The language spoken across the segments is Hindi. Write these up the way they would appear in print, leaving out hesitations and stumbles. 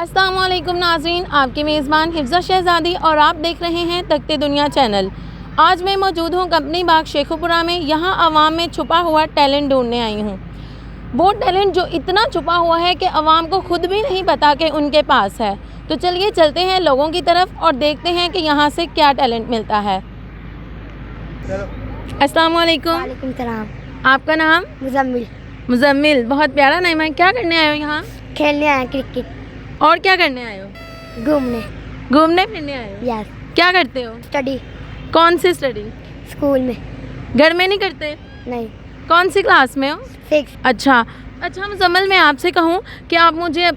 अस्सलामुअलैकुम नाज़रीन, आपकी मेज़बान हिफ्ज़ा शहज़ादी और आप देख रहे हैं तकते दुनिया चैनल। आज मैं मौजूद हूँ कंपनी बाग शेखुपुरा में। यहाँ आवाम में छुपा हुआ टैलेंट ढूंढने आई हूँ। वो टैलेंट जो इतना छुपा हुआ है कि आवाम को खुद भी नहीं पता कि उनके पास है। तो चलिए चलते हैं लोगों की तरफ और देखते हैं कि यहाँ से क्या टैलेंट मिलता है। अस्सलामुअलैकुम। वालेकुम सलाम। आपका नाम? मुजम्मिल। मुजम्मिल, बहुत प्यारा नाम है। क्या करने आए हो यहाँ? खेलने आए क्रिकेट। और क्या करने आए हो? घूमने। घूमने फिरने आए हो? यस। क्या करते हो? स्टडी। कौन सी स्टडी? स्कूल में। घर में नहीं करते? नहीं। कौन सी क्लास में हो? 6। अच्छा मुजम्मिल, मैं आपसे कहूँ कि आप मुझे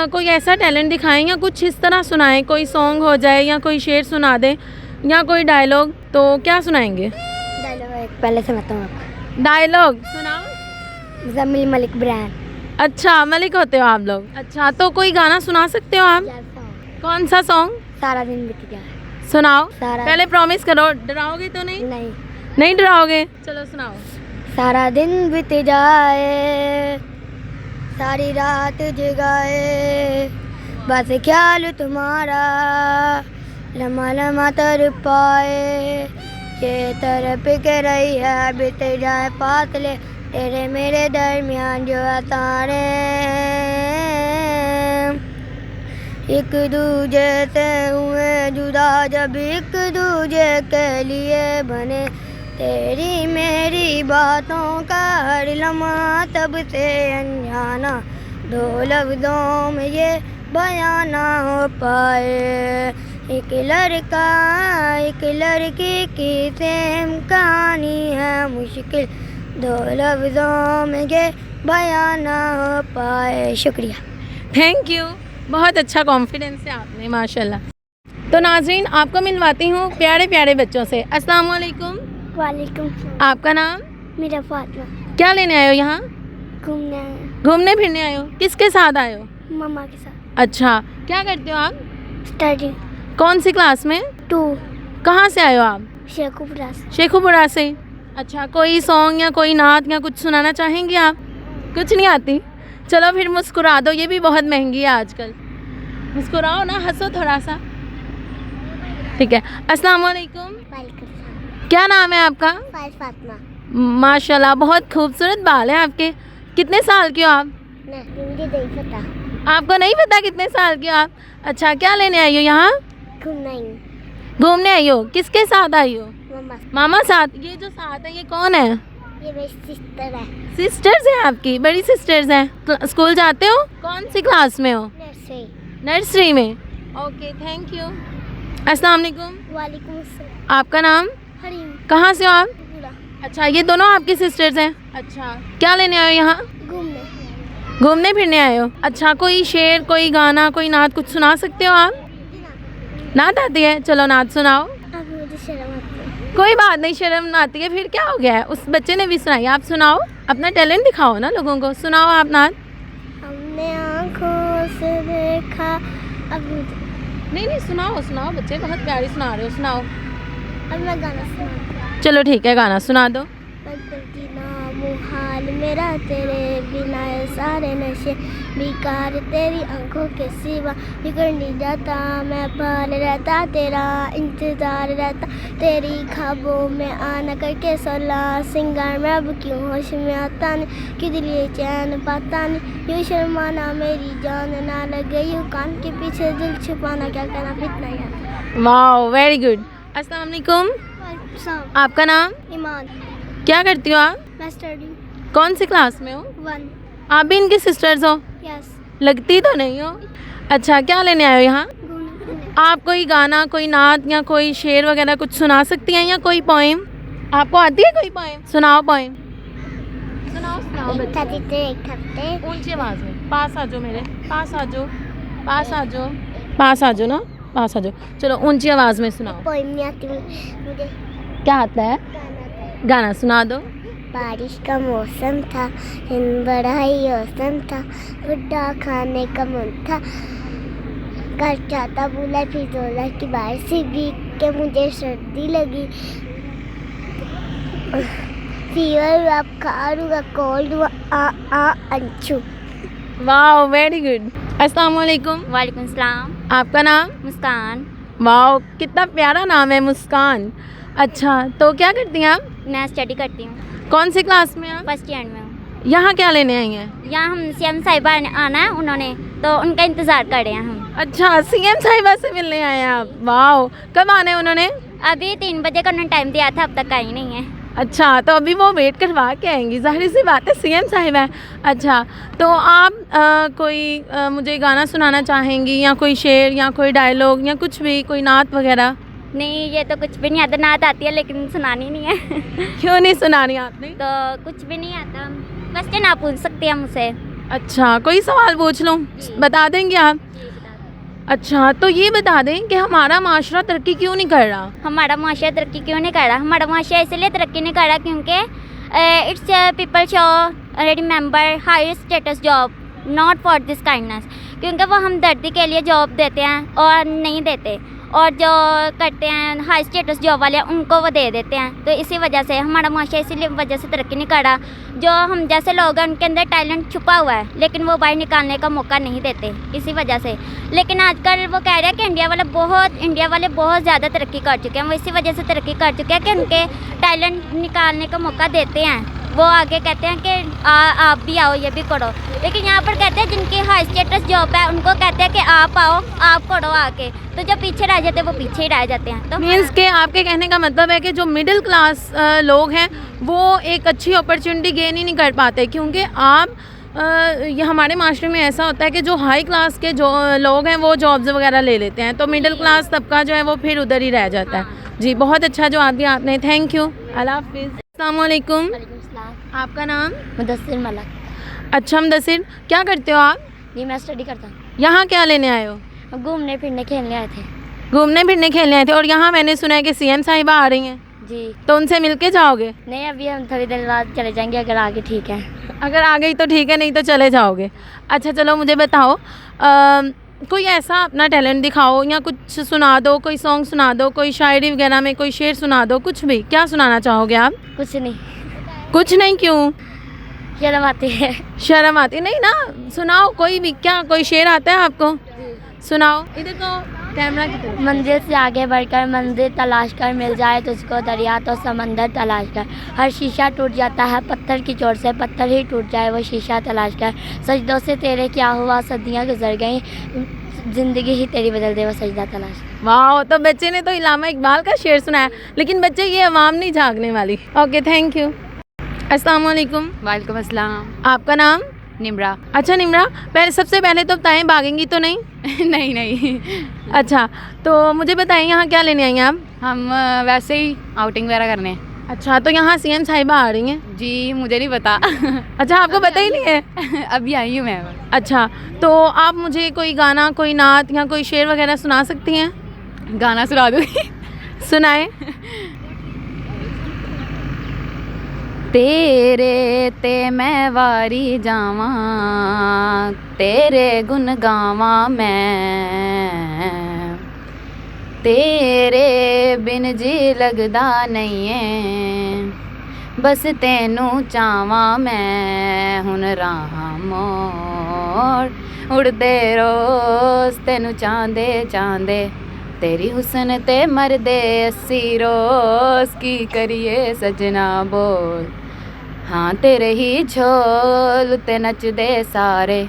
कोई ऐसा टैलेंट दिखाएं या कुछ इस तरह सुनाएं, कोई सॉन्ग हो जाए या कोई शेर सुना दें या कोई डायलॉग, तो क्या सुनाएंगे? डायलॉग पहले से बताऊँ आपको। डायलॉग सुनाओ। मुजम्मिल मलिक ब्रांड। अच्छा, मलिक होते हो आप लोग। अच्छा, तो कोई गाना सुना सकते हो आप? कौन सा सॉन्ग? सारा दिन बीत गया। सुनाओ। सारा पहले प्रॉमिस करो, डराओगे तो नहीं? नहीं। नहीं डराओगे? चलो सुनाओ। सारा दिन बीत जाए, सारी रात जगाए, बस ख्याल तुम्हारा लम्हा लम्हा तर पाए, ये तरफ के रही है बीत जाए फासले तेरे मेरे दरमियान जो तारे, एक दूजे से हुए जुदा जब एक दूजे के लिए बने, तेरी मेरी बातों का हर लम्हा तब से अनजाना, दो लफ्ज़ों में ये बयां ना हो पाए, एक लड़का एक लड़की की सेम कहानी है मुश्किल, दो लफ्ज़ों में ये बयां ना हो पाए। शुक्रिया। Thank you. बहुत अच्छा कॉन्फिडेंस है आपने, माशाल्लाह। तो नाज़रीन, आपको मिलवाती हूँ प्यारे प्यारे बच्चों से। अस्सलाम वालेकुम। वालेकुम। आपका नाम? मेरा फातिमा। क्या लेने आए हो यहाँ? घूमने आए। घूमने फिरने आए हो? किसके साथ आए हो? मम्मा के साथ। अच्छा, क्या करते हो आप? स्टडी। कौन सी क्लास में? 2। कहाँ से आए हो आप? शेखुपुरा से। शेखुपुरा से। अच्छा, कोई सॉन्ग या कोई नात या कुछ सुनाना चाहेंगी आप? कुछ नहीं आती? चलो फिर मुस्कुरा दो, ये भी बहुत महंगी है आजकल। मुस्कुराओ ना, हंसो थोड़ा सा। ठीक है। अस्सलाम वालेकुम। क्या नाम है आपका? फातिमा। माशाल्लाह, बहुत खूबसूरत बाल है आपके। कितने साल के हो आप? मुझे नहीं पता। आपको नहीं पता कितने साल के हो आप? अच्छा, क्या लेने आई हो यहाँ? घूमने आई हो? किसके साथ आई हो? मामा साथ। ये जो साथ है ये कौन है? ये मेरी सिस्टर है। सिस्टर्स हैं आपकी? बड़ी सिस्टर्स हैं। स्कूल जाते हो? कौन सी क्लास में हो? नर्सरी में। Okay, thank you. अस्सलाम वालेकुम। वालेकुम। आपका नाम? हरीम। कहाँ से हो आप? अच्छा, ये दोनों आपकी सिस्टर्स हैं। अच्छा, क्या लेने आए हो यहाँ? घूमने फिरने आए हो? अच्छा, कोई शेर, कोई गाना, कोई नात कुछ सुना सकते हो आप? नात आती है? चलो नात सुनाओ। मुझे शर्म आती है। कोई बात नहीं, शर्म आती है फिर क्या हो गया है? उस बच्चे ने भी सुनाई, आप सुनाओ। अपना टैलेंट दिखाओ ना लोगों को। सुनाओ आप नात। हमने आँखों से देखा। अब नहीं सुनाओ सुनाओ, बच्चे बहुत प्यारी सुना रहे हो, सुनाओ। अब मैं गाना सुनाऊँ। चलो ठीक है, गाना सुना दो। मुहाल मेरा तेरे बिना ये सारे नशे बेकार, तेरी आंखों के सिवा बिगड़ नहीं जाता, मैं पाल रहता तेरा इंतज़ार रहता, तेरी ख्वाबों में आना करके सोला सिंगार में अब क्यों होश में आता नहीं, कि दिल ये चैन पाता नहीं, यूँ शर्माना मेरी जान ना लगे, यूँ कान के पीछे दिल छुपाना, क्या करना फितना यार। वाह, वेरी गुड। अस्सलाम वालेकुम। आपका नाम? ईमान। क्या करती हो आप? मैं स्टडी। कौन सी क्लास में हो? 1। आप भी इनकी सिस्टर्स हो? यस। लगती तो नहीं हो। अच्छा, क्या लेने आए हो यहाँ? आप कोई गाना, कोई नात या कोई शेर वगैरह कुछ सुना सकती हैं या कोई पोएम? आपको आती है कोई पोएम? सुनाओ पोएम। सुनाओ बच्चे। ऊंची आवाज़ में। पास आ जाओ मेरे, पास आ जाओ, पास आ जाओ, पास आ जाओ ना, पास आ जाओ। चलो ऊंची आवाज़ में सुनाओ। पोएम नहीं आती मुझे। क्या आता है? गाना सुना दो। बारिश का मौसम था, दिन बड़ा ही औसम था, गुड्डा खाने का मन था, घर जाता बोला फिर बोला कि बारिश से भीग के मुझे सर्दी लगी, फीवर हुआ, बुखार हुआ, कोल्ड हुआ, आ अंशु। वाह, वेरी गुड। अस्सलाम वालेकुम। वालेकुम सलाम। आपका नाम? मुस्कान। वाह, कितना प्यारा नाम है, मुस्कान। अच्छा, तो क्या करती हैं आप? मैं स्टडी करती हूँ, कौन सी क्लास में आप? फर्स्ट ईयर में हूँ। यहाँ क्या लेने आई हैं? यहाँ हम सीएम साहिबा आना है उन्होंने, तो उनका इंतज़ार कर रहे हैं हम। अच्छा, सीएम साहिबा से मिलने आए हैं आप? वाह, कब आने हैं उन्होंने? अभी 3 बजे का उन्होंने टाइम दिया था, अब तक आई नहीं है। अच्छा, तो अभी वो वेट करवा के आएंगी, जाहिर सी बात है, सीएम साहिबा है। अच्छा, तो आप कोई मुझे गाना सुनाना चाहेंगी, या कोई शेर या कोई डायलॉग या कुछ भी, कोई नात वगैरह? नहीं, ये तो कुछ भी नहीं आता, नात आती है लेकिन सुनानी नहीं है। क्यों नहीं सुनानी आपने? तो कुछ भी नहीं आता। क्वेश्चन आप पूछ सकते हैं मुझसे। अच्छा, कोई सवाल पूछ लूँ, बता देंगे आप? अच्छा, तो ये बता दें कि हमारा माशरा तरक्की क्यों नहीं कर रहा? हमारा माशरा तरक्की क्यों नहीं कर रहा? हमारा माशरा इसलिए तरक्की नहीं कर रहा क्योंकि it's people show remember higher status job not for this kindness, क्योंकि वो हमदर्दी के लिए जॉब देते हैं और नहीं देते, और जो करते हैं हाई स्टेटस जॉब वाले उनको वो दे देते हैं। तो इसी वजह से हमारा माशरा इसी वजह से तरक्की नहीं कर रहा। जो हम जैसे लोग हैं उनके अंदर टैलेंट छुपा हुआ है, लेकिन वो बाहर निकालने का मौका नहीं देते, इसी वजह से। लेकिन आजकल वो कह रहे हैं कि इंडिया वाले बहुत ज़्यादा तरक्की कर चुके हैं। वो इसी वजह से तरक्की कर चुके हैं कि उनके टैलेंट निकालने का मौका देते हैं। वो आगे कहते हैं कि आप भी आओ, ये भी करो। लेकिन यहाँ पर कहते हैं जिनकी हाई स्टेटस जॉब है उनको कहते हैं कि आप आओ, आप करो आके। तो जो पीछे रह जाते हैं वो पीछे ही रह जाते हैं। तो मीन्स के आपके कहने का मतलब है कि जो मिडिल क्लास लोग हैं वो एक अच्छी अपॉर्चुनिटी गेन ही नहीं कर पाते, क्योंकि आप ये हमारे माशरे में ऐसा होता है कि जो हाई क्लास के जो लोग हैं वो जॉब्स वगैरह ले लेते हैं, तो मिडिल क्लास तबका जो है वो फिर उधर ही रह जाता है। जी, बहुत अच्छा जवाब दिया आपने, थैंक यू। अल्लाह हाफिज़। अस्सलाम वालेकुम। आपका नाम? मुदस्सिर मलक। अच्छा मुदस्सिर, क्या करते हो आप? जी, मैं स्टडी करता हूँ। यहाँ क्या लेने आए हो? घूमने फिरने खेलने आए थे। घूमने फिरने खेलने आए थे, और यहाँ मैंने सुना है कि सीएम साहिबा आ रही हैं, जी। तो उनसे मिलके जाओगे? नहीं, अभी हम थोड़ी देर बाद चले जाएंगे, अगर आगे ठीक है। अगर आ गई तो ठीक है, नहीं तो चले जाओगे। अच्छा, चलो मुझे बताओ, कोई ऐसा अपना टैलेंट दिखाओ, या कुछ सुना दो, कोई सॉन्ग सुना दो, कोई शायरी वगैरह में कोई शेर सुना दो, कुछ भी। क्या सुनाना चाहोगे आप? कुछ नहीं। कुछ नहीं? क्यों? शर्म आती है। शर्म आती नहीं ना? सुनाओ कोई भी। क्या कोई शेर आता है आपको? सुनाओ। इधर तो कैमरा की तरफ। मंजिल से आगे बढ़कर मंजिल तलाश कर, मिल जाए तुझको दरिया तो समंदर तलाश कर। हर शीशा टूट जाता है पत्थर की चोट से, पत्थर ही टूट जाए वो शीशा तलाश कर। सजदों से तेरे क्या हुआ, सदियाँ गुजर गई, ज़िंदगी ही तेरी बदल दे वो सजदा तलाश। वाह, तो बच्चे ने तो इलामा इकबाल का शेर सुनाया, लेकिन बच्चे ये अवाम नहीं झाँकने वाली। Okay, thank you. अस्सलाम वालेकुम। वालेकुम अस्सलाम। आपका नाम? निम्रा। अच्छा निम्रा, सबसे पहले तो बताएं, भागेंगी तो नहीं? नहीं नहीं। अच्छा, तो मुझे बताएं यहाँ क्या लेने आई हैं आप? हम वैसे ही आउटिंग वगैरह करने। अच्छा, तो यहाँ सीएम साहिबा आ रही हैं? जी, मुझे नहीं पता। अच्छा, आपको पता ही नहीं है? अभी आई हूँ मैं। अच्छा, तो आप मुझे कोई गाना, कोई नात या कोई शेर वगैरह सुना सकती हैं? गाना सुना दूँगी। सुनाए। तेरे ते मैं वारी जावा, तेरे गुन गावा मैं, तेरे बिन जी लगदा नहीं है, बस तेनू चावा मैं। हुन राह मोड़ उड़दे रोज़ तेनू चांदे चांदे, तेरी हुस्न ते मरदे अस्सी रोज़, की करिए सजना बोल। हाँ, तेरे ही झोल ते नचदे सारे,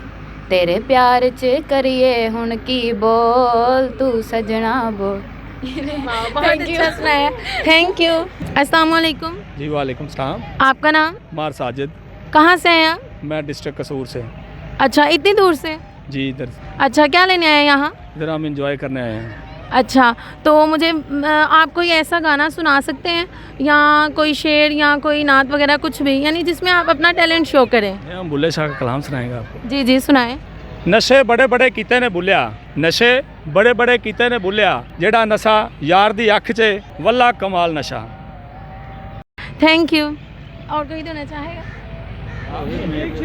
तेरे प्यार च करिए हुन की बोल, तू सजना बोल। बहुत अच्छा सुनाया, थैंक यू। अस्सलाम वालेकुम। जी वालेकुम सलाम। आपका नाम? मार साजिद। कहाँ से हैं आप? मैं डिस्ट्रिक्ट कसूर से। अच्छा, इतनी दूर से? जी, इधर। अच्छा, क्या लेने आए हैं यहाँ? इधर हम इंजॉय करने आए हैं। अच्छा, तो मुझे आप कोई ऐसा गाना सुना सकते हैं, या कोई शेर या कोई नात वगैरह, कुछ भी, यानी जिसमें आप अपना टैलेंट शो करें? हम बुल्ले शाह का कलाम सुनाएंगे आपको। जी जी, सुनाएं। नशे बड़े बड़े कीते ने बुलिया, नशे बड़े बड़े कीते ने बुलिया, जेड़ा नशा यार दी अख च वल्ला कमाल नशा। Thank you. और कोई देना चाहेगा?